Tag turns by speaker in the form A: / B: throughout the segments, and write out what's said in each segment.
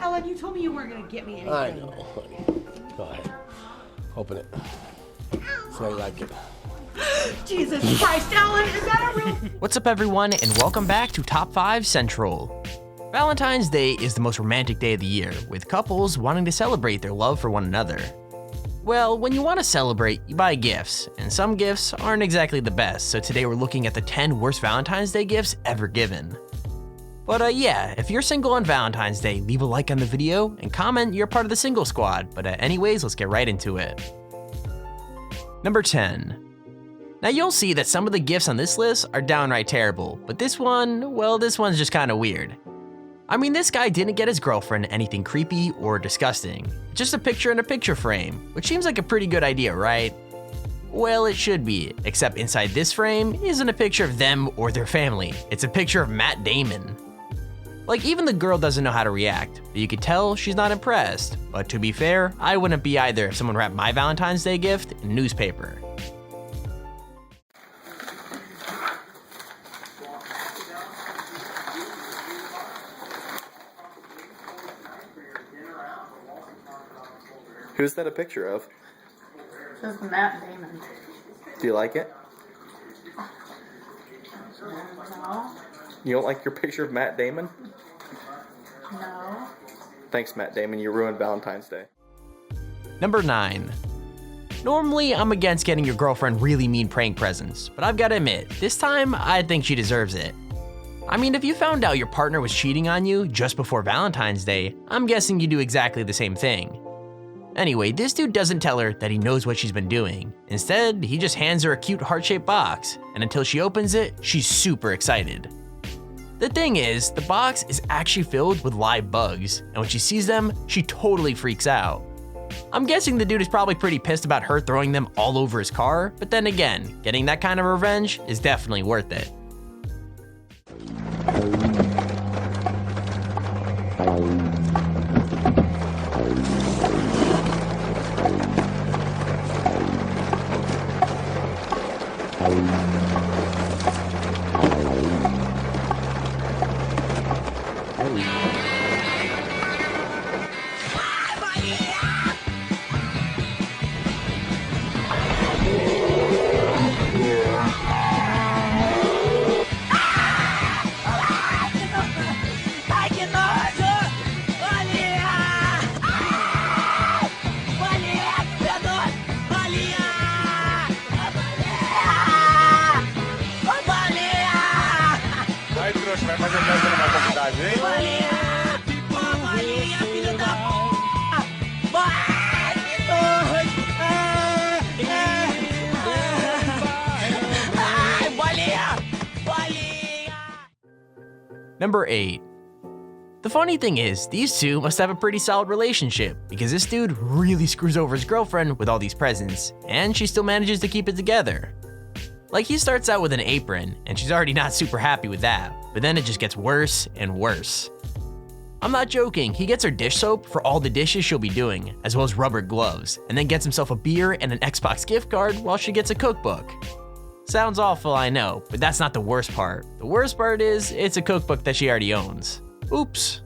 A: Ellen, you told me you weren't going to get me anything.
B: I know, honey. Go ahead. Open it. See how you like it.
A: Jesus Christ, Ellen, is that a real...
C: What's up, everyone, and welcome back to Top 5 Central. Valentine's Day is the most romantic day of the year, with couples wanting to celebrate their love for one another. Well, when you want to celebrate, you buy gifts, and some gifts aren't exactly the best, so today we're looking at the 10 worst Valentine's Day gifts ever given. But yeah, if you're single on Valentine's Day, leave a like on the video and comment you're part of the single squad, but anyways, let's get right into it. Number 10. Now you'll see that some of the gifts on this list are downright terrible, but this one, well, this one's just kinda weird. I mean, this guy didn't get his girlfriend anything creepy or disgusting, just a picture in a picture frame, which seems like a pretty good idea, right? Well, it should be, except inside this frame isn't a picture of them or their family, it's a picture of Matt Damon. Like, even the girl doesn't know how to react, but you could tell she's not impressed. But to be fair, I wouldn't be either if someone wrapped my Valentine's Day gift in newspaper.
D: Who's that a picture of?
E: This is Matt Damon.
D: Do you like it?
E: No.
D: You don't like your picture of Matt Damon?
E: No.
D: Thanks, Matt Damon. You ruined Valentine's Day.
C: Number 9. Normally, I'm against getting your girlfriend really mean prank presents, but I've gotta admit, this time, I think she deserves it. I mean, if you found out your partner was cheating on you just before Valentine's Day, I'm guessing you do exactly the same thing. Anyway, this dude doesn't tell her that he knows what she's been doing. Instead, he just hands her a cute heart-shaped box, and until she opens it, she's super excited. The thing is, the box is actually filled with live bugs, and when she sees them, she totally freaks out. I'm guessing the dude is probably pretty pissed about her throwing them all over his car, but then again, getting that kind of revenge is definitely worth it.
F: Vai fazer festa na faculdade, hein? Bolinha! Bolinha, filho da p... Vai, que nojo! Ai, bolinha! Bolinha!
C: Number 8. The funny thing is, these two must have a pretty solid relationship, because this dude really screws over his girlfriend with all these presents, and she still manages to keep it together. Like, he starts out with an apron, and she's already not super happy with that, but then it just gets worse and worse. I'm not joking, he gets her dish soap for all the dishes she'll be doing, as well as rubber gloves, and then gets himself a beer and an Xbox gift card while she gets a cookbook. Sounds awful, I know, but that's not the worst part. The worst part is, it's a cookbook that she already owns. Oops.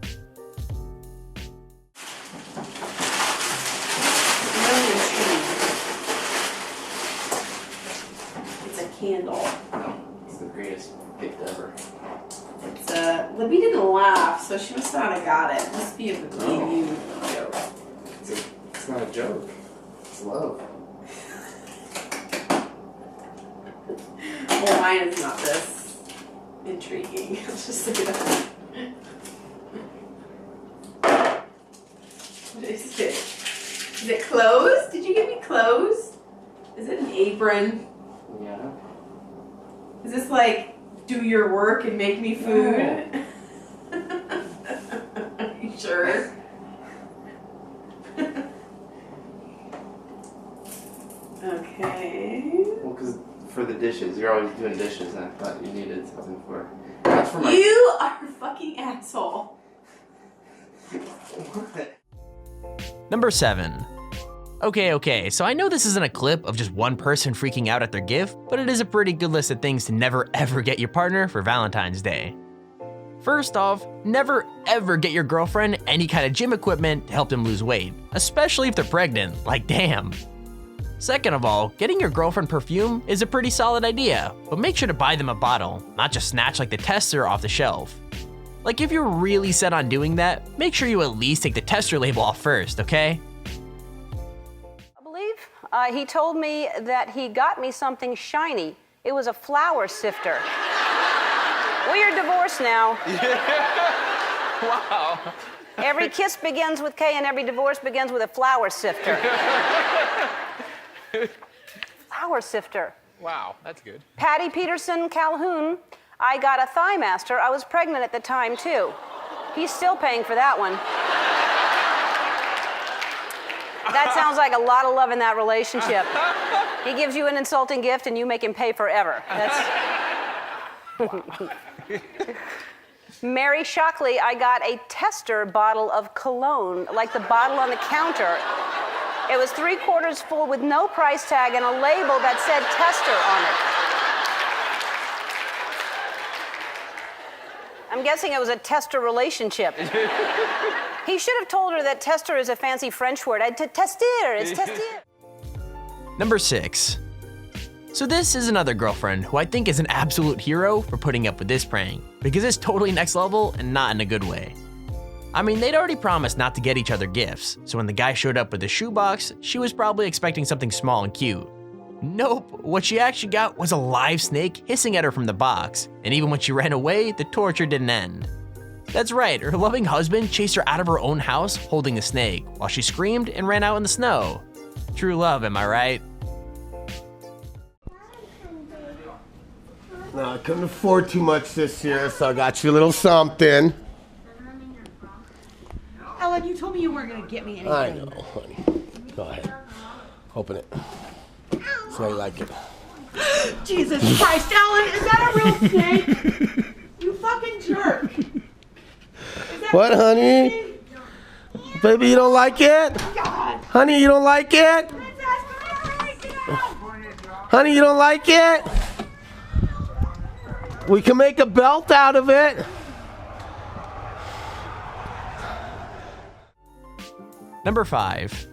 E: Candle.
D: It's the greatest gift ever.
E: It's Libby didn't laugh, so she must not have got it. It must be a review joke.
D: It's not a joke. It's love.
E: Well, mine is not this intriguing. Let's just say that. What is it? Is it clothes? Did you give me clothes? Is it an apron?
D: Yeah.
E: Is this like, do your work and make me food? No. Are you sure? Okay.
D: Well, because for the dishes, you're always doing dishes, and I thought you needed something for... That's for my...
E: You are a fucking asshole.
D: What?
C: Number 7. Okay, so I know this isn't a clip of just one person freaking out at their gift, but it is a pretty good list of things to never ever get your partner for Valentine's Day. First off, never ever get your girlfriend any kind of gym equipment to help them lose weight, especially if they're pregnant, like damn. Second of all, getting your girlfriend perfume is a pretty solid idea, but make sure to buy them a bottle, not just snatch like the tester off the shelf. Like if you're really set on doing that, make sure you at least take the tester label off first, okay?
G: I believe he told me that he got me something shiny. It was a flour sifter. We are divorced now.
F: Wow.
G: Every kiss begins with K and every divorce begins with a flour sifter. Flour sifter.
F: Wow, that's good.
G: Patty Peterson Calhoun, I got a thigh master. I was pregnant at the time too. He's still paying for that one. That sounds like a lot of love in that relationship. He gives you an insulting gift and you make him pay forever. Mary Shockley, I got a tester bottle of cologne, like the bottle on the counter. It was 3/4 full with no price tag and a label that said tester on it. I'm guessing it was a tester relationship. He should have told her that tester is a fancy French word. Tester, it's tester.
C: Number 6. So this is another girlfriend who I think is an absolute hero for putting up with this prank, because it's totally next level and not in a good way. I mean, they'd already promised not to get each other gifts, so when the guy showed up with the shoebox, she was probably expecting something small and cute. Nope, what she actually got was a live snake hissing at her from the box, and even when she ran away, the torture didn't end. That's right, her loving husband chased her out of her own house holding the snake, while she screamed and ran out in the snow. True love, am I right?
B: No, I couldn't afford too much this year, so I got you a little something.
A: Ellen, you told me you weren't gonna get me anything.
B: I know, honey. Go ahead. Open it. So I like it.
A: Jesus Christ, Ellen, is that a real snake? You fucking jerk. Is that
B: What,
A: real
B: honey?
A: snake?
B: Baby, you don't like it?
A: God.
B: Honey, you don't like it?
A: Princess, come here, get out.
B: Honey, you don't like it? We can make a belt out of it.
C: Number 5.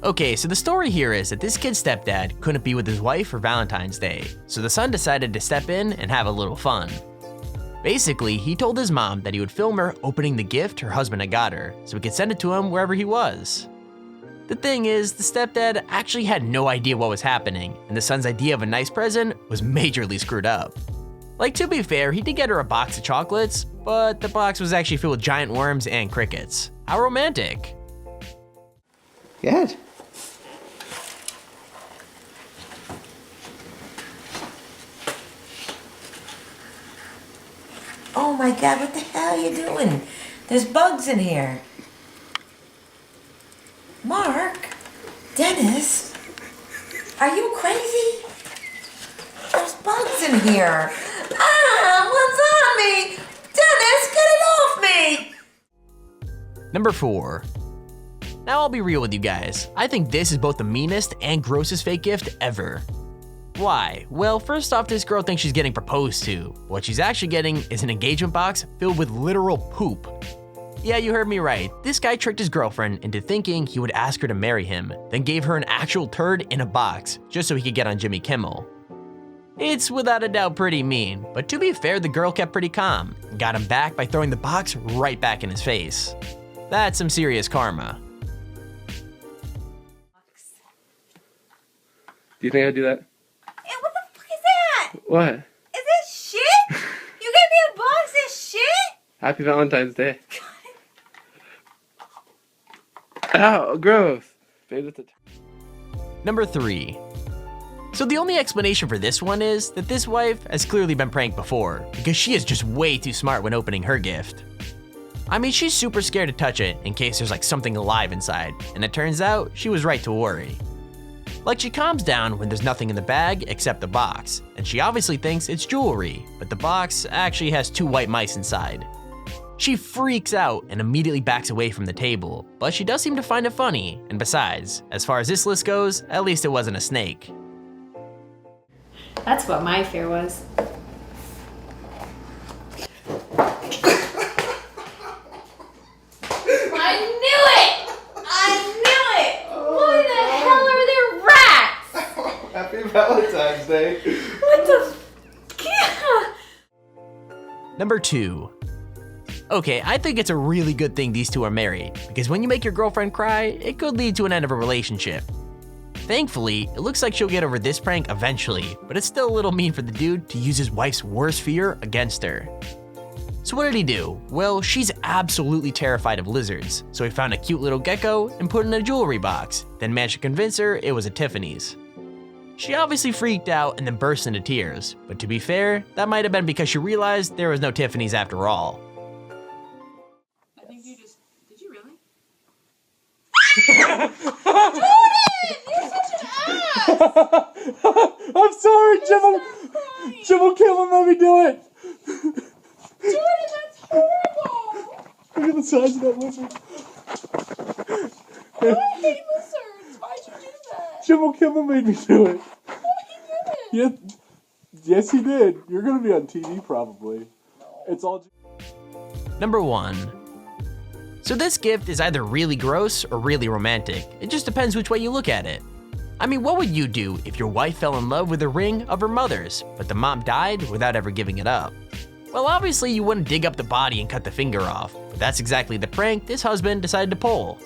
C: Okay, so the story here is that this kid's stepdad couldn't be with his wife for Valentine's Day, so the son decided to step in and have a little fun. Basically, he told his mom that he would film her opening the gift her husband had got her, so he could send it to him wherever he was. The thing is, the stepdad actually had no idea what was happening, and the son's idea of a nice present was majorly screwed up. Like, to be fair, he did get her a box of chocolates, but the box was actually filled with giant worms and crickets. How romantic.
D: Good.
H: Oh my God, what the hell are you doing? There's bugs in here. Mark? Dennis? Are you crazy? There's bugs in here. Ah, one's on me! Dennis, get it off me!
C: Number 4. Now I'll be real with you guys. I think this is both the meanest and grossest fake gift ever. Why? Well, first off, this girl thinks she's getting proposed to. What she's actually getting is an engagement box filled with literal poop. Yeah, you heard me right. This guy tricked his girlfriend into thinking he would ask her to marry him, then gave her an actual turd in a box just so he could get on Jimmy Kimmel. It's without a doubt pretty mean, but to be fair, the girl kept pretty calm and got him back by throwing the box right back in his face. That's some serious karma.
D: Do you think I'd do that?
H: Hey, what the fuck is that?
D: What?
H: Is this shit? You gave me a box of shit?
D: Happy Valentine's Day. Ow, gross. Babe, that's a
C: Number 3. So the only explanation for this one is that this wife has clearly been pranked before, because she is just way too smart when opening her gift. I mean, she's super scared to touch it in case there's like something alive inside, and it turns out she was right to worry. Like, she calms down when there's nothing in the bag except the box, and she obviously thinks it's jewelry, but the box actually has 2 white mice inside. She freaks out and immediately backs away from the table, but she does seem to find it funny, and besides, as far as this list goes, at least it wasn't a snake.
I: That's what my fear was.
D: say.
H: What the?
C: Number 2. Okay, I think it's a really good thing these two are married, because when you make your girlfriend cry, it could lead to an end of a relationship. Thankfully, it looks like she'll get over this prank eventually, but it's still a little mean for the dude to use his wife's worst fear against her. So what did he do? Well, she's absolutely terrified of lizards, so he found a cute little gecko and put it in a jewelry box, then managed to convince her it was a Tiffany's. She obviously freaked out and then burst into tears, but to be fair, that might have been because she realized there was no Tiffany's after all.
A: I think you just. Did you really?
F: I'm sorry, Jim will kill him. Let me do it.
A: Jordan, that's horrible!
F: Look at the size of that lizard.
A: I hate lizards! Why'd you do that?
F: Jim Kimmel made me do it.
A: No, he didn't!
F: Yes, he did. You're gonna be on TV probably. It's all.
C: Number 1. So this gift is either really gross or really romantic. It just depends which way you look at it. I mean, what would you do if your wife fell in love with a ring of her mother's, but the mom died without ever giving it up? Well, obviously you wouldn't dig up the body and cut the finger off, but that's exactly the prank this husband decided to pull.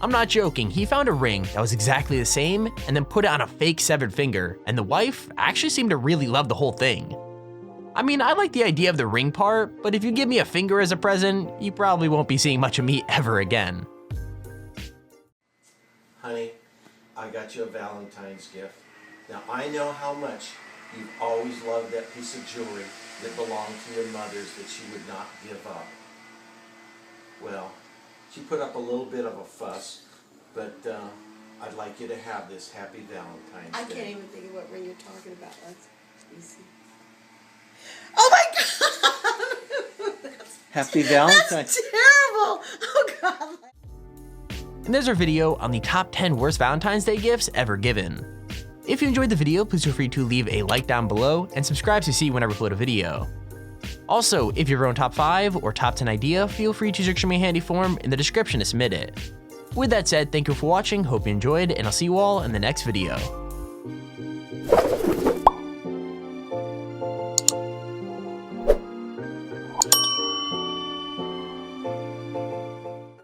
C: I'm not joking, he found a ring that was exactly the same and then put it on a fake severed finger, and the wife actually seemed to really love the whole thing. I mean, I like the idea of the ring part, but if you give me a finger as a present, you probably won't be seeing much of me ever again.
I: Honey, I got you a Valentine's gift. Now, I know how much you've always loved that piece of jewelry that belonged to your mother's that she would not give up. Well, she put up a little bit of a fuss, but I'd like you to have this. Happy Valentine's Day.
J: I can't even think of what ring you're talking about. Let's see. Oh my God!
I: Happy Valentine's.
J: That's terrible! Oh God!
C: And there's our video on the top 10 worst Valentine's Day gifts ever given. If you enjoyed the video, please feel free to leave a like down below and subscribe to see whenever I upload a video. Also, if you have your own top 5 or top 10 idea, feel free to search me a handy form in the description to submit it. With that said, thank you for watching, hope you enjoyed, and I'll see you all in the next video.